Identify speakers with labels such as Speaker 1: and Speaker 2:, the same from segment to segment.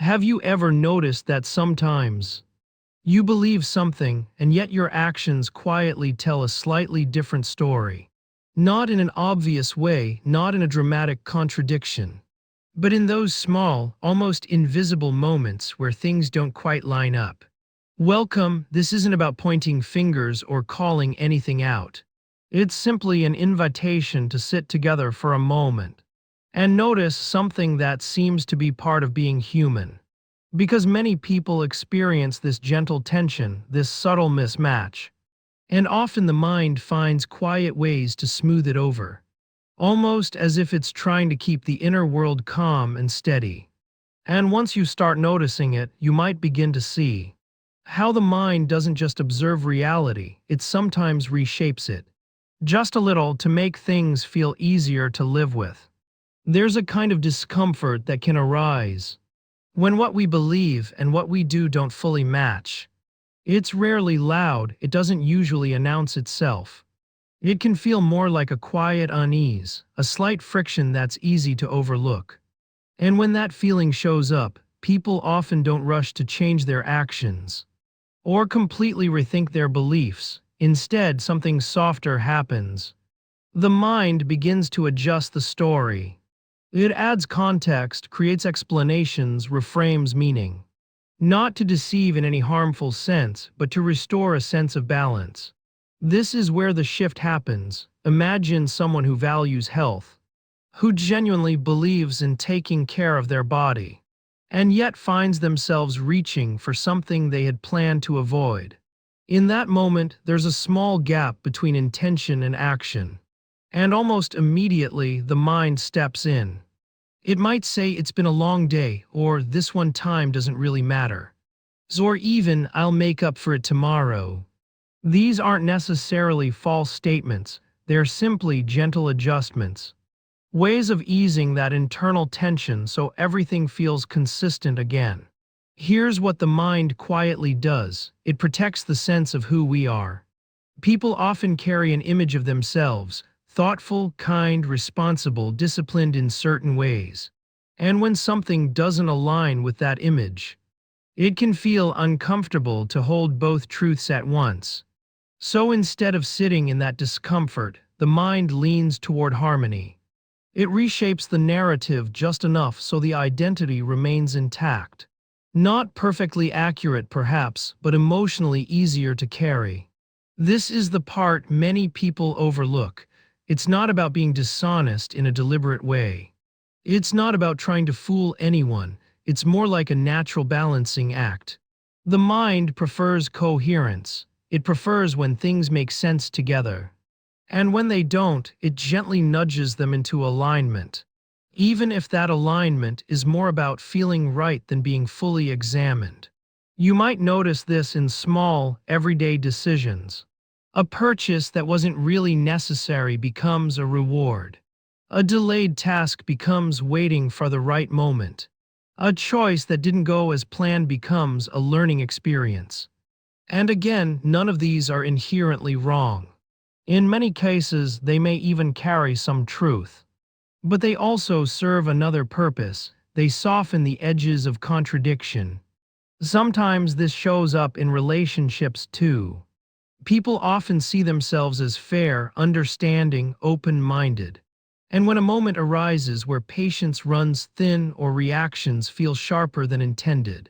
Speaker 1: Have you ever noticed that sometimes you believe something and yet your actions quietly tell a slightly different story? Not in an obvious way, not in a dramatic contradiction, but in those small, almost invisible moments where things don't quite line up. Welcome, this isn't about pointing fingers or calling anything out. It's simply an invitation to sit together for a moment and notice something that seems to be part of being human. Because many people experience this gentle tension, this subtle mismatch, and often the mind finds quiet ways to smooth it over, almost as if it's trying to keep the inner world calm and steady. And once you start noticing it, you might begin to see how the mind doesn't just observe reality, it sometimes reshapes it, just a little to make things feel easier to live with. There's a kind of discomfort that can arise when what we believe and what we do don't fully match. It's rarely loud, it doesn't usually announce itself. It can feel more like a quiet unease, a slight friction that's easy to overlook. And when that feeling shows up, people often don't rush to change their actions or completely rethink their beliefs. Instead, something softer happens. The mind begins to adjust the story. It adds context, creates explanations, reframes meaning. Not to deceive in any harmful sense, but to restore a sense of balance. This is where the shift happens. Imagine someone who values health, who genuinely believes in taking care of their body, and yet finds themselves reaching for something they had planned to avoid. In that moment, there's a small gap between intention and action, and almost immediately the mind steps in. It might say it's been a long day, or this one time doesn't really matter, or even I'll make up for it tomorrow. These aren't necessarily false statements, they're simply gentle adjustments. Ways of easing that internal tension so everything feels consistent again. Here's what the mind quietly does. It protects the sense of who we are. People often carry an image of themselves, thoughtful, kind, responsible, disciplined in certain ways. And when something doesn't align with that image, it can feel uncomfortable to hold both truths at once. So instead of sitting in that discomfort, the mind leans toward harmony. It reshapes the narrative just enough so the identity remains intact. Not perfectly accurate perhaps, but emotionally easier to carry. This is the part many people overlook. It's not about being dishonest in a deliberate way. It's not about trying to fool anyone. It's more like a natural balancing act. The mind prefers coherence. It prefers when things make sense together. And when they don't, it gently nudges them into alignment. Even if that alignment is more about feeling right than being fully examined. You might notice this in small, everyday decisions. A purchase that wasn't really necessary becomes a reward. A delayed task becomes waiting for the right moment. A choice that didn't go as planned becomes a learning experience. And again, none of these are inherently wrong. In many cases, they may even carry some truth. But they also serve another purpose. They soften the edges of contradiction. Sometimes this shows up in relationships too. People often see themselves as fair, understanding, open-minded. And when a moment arises where patience runs thin or reactions feel sharper than intended,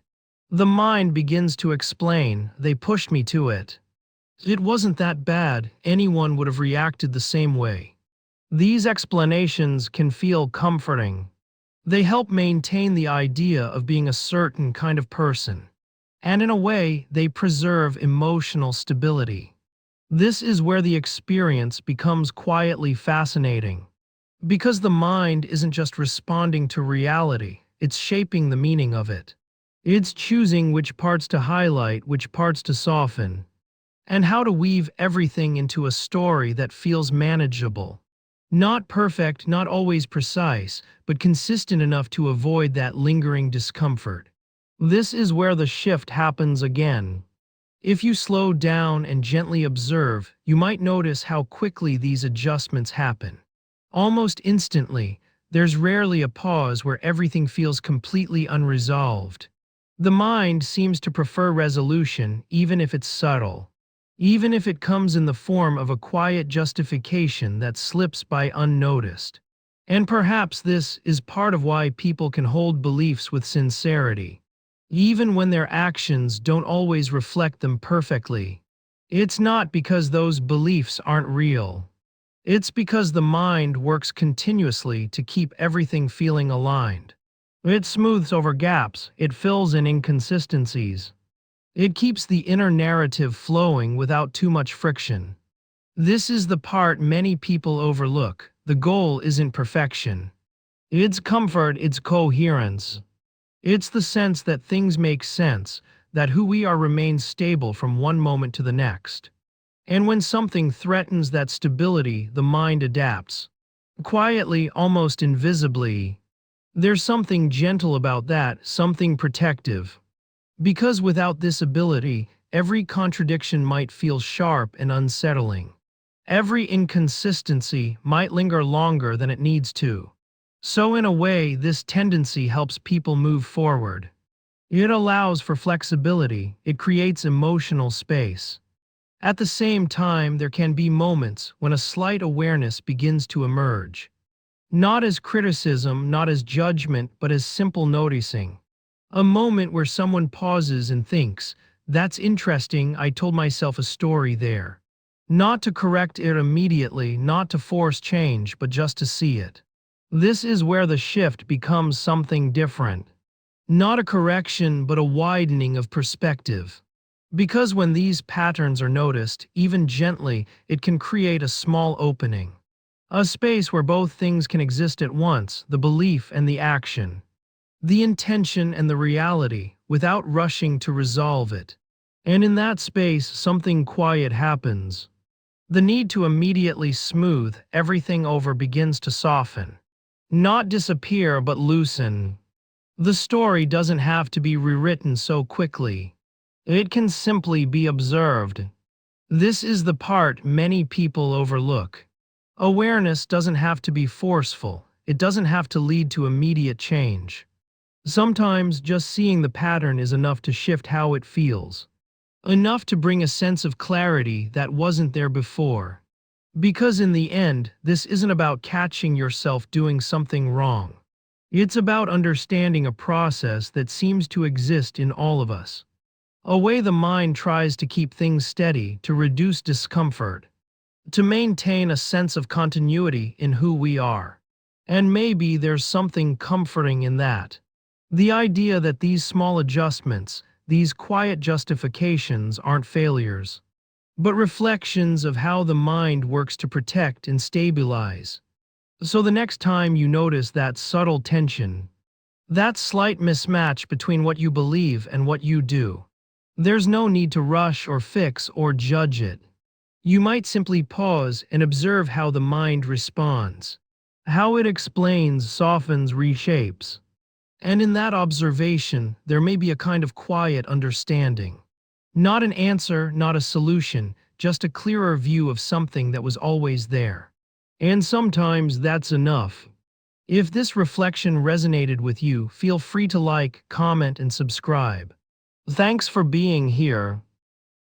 Speaker 1: the mind begins to explain, they pushed me to it. It wasn't that bad, anyone would have reacted the same way. These explanations can feel comforting. They help maintain the idea of being a certain kind of person. And in a way, they preserve emotional stability. This is where the experience becomes quietly fascinating. Because the mind isn't just responding to reality, it's shaping the meaning of it. It's choosing which parts to highlight, which parts to soften, and how to weave everything into a story that feels manageable. Not perfect, not always precise, but consistent enough to avoid that lingering discomfort. This is where the shift happens again. If you slow down and gently observe, you might notice how quickly these adjustments happen. Almost instantly, there's rarely a pause where everything feels completely unresolved. The mind seems to prefer resolution, even if it's subtle. Even if it comes in the form of a quiet justification that slips by unnoticed. And perhaps this is part of why people can hold beliefs with sincerity, even when their actions don't always reflect them perfectly. It's not because those beliefs aren't real. It's because the mind works continuously to keep everything feeling aligned. It smooths over gaps, it fills in inconsistencies. It keeps the inner narrative flowing without too much friction. This is the part many people overlook. The goal isn't perfection. It's comfort, it's coherence. It's the sense that things make sense, that who we are remains stable from one moment to the next. And when something threatens that stability, the mind adapts. Quietly, almost invisibly. There's something gentle about that, something protective. Because without this ability, every contradiction might feel sharp and unsettling. Every inconsistency might linger longer than it needs to. So in a way, this tendency helps people move forward. It allows for flexibility, it creates emotional space. At the same time, there can be moments when a slight awareness begins to emerge. Not as criticism, not as judgment, but as simple noticing. A moment where someone pauses and thinks, "That's interesting, I told myself a story there." Not to correct it immediately, not to force change, but just to see it. This is where the shift becomes something different. Not a correction, but a widening of perspective. Because when these patterns are noticed, even gently, it can create a small opening. A space where both things can exist at once, the belief and the action. The intention and the reality, without rushing to resolve it. And in that space, something quiet happens. The need to immediately smooth everything over begins to soften. Not disappear, but loosen. The story doesn't have to be rewritten so quickly. It can simply be observed. This is the part many people overlook. Awareness doesn't have to be forceful. It doesn't have to lead to immediate change. Sometimes just seeing the pattern is enough to shift how it feels. Enough to bring a sense of clarity that wasn't there before. Because in the end, this isn't about catching yourself doing something wrong. It's about understanding a process that seems to exist in all of us. A way the mind tries to keep things steady, to reduce discomfort, to maintain a sense of continuity in who we are. And maybe there's something comforting in that. The idea that these small adjustments, these quiet justifications aren't failures, but reflections of how the mind works to protect and stabilize. So the next time you notice that subtle tension, that slight mismatch between what you believe and what you do, there's no need to rush or fix or judge it. You might simply pause and observe how the mind responds, how it explains, softens, reshapes. And in that observation, there may be a kind of quiet understanding. Not an answer, not a solution, just a clearer view of something that was always there. And sometimes that's enough. If this reflection resonated with you, feel free to like, comment, and subscribe. Thanks for being here.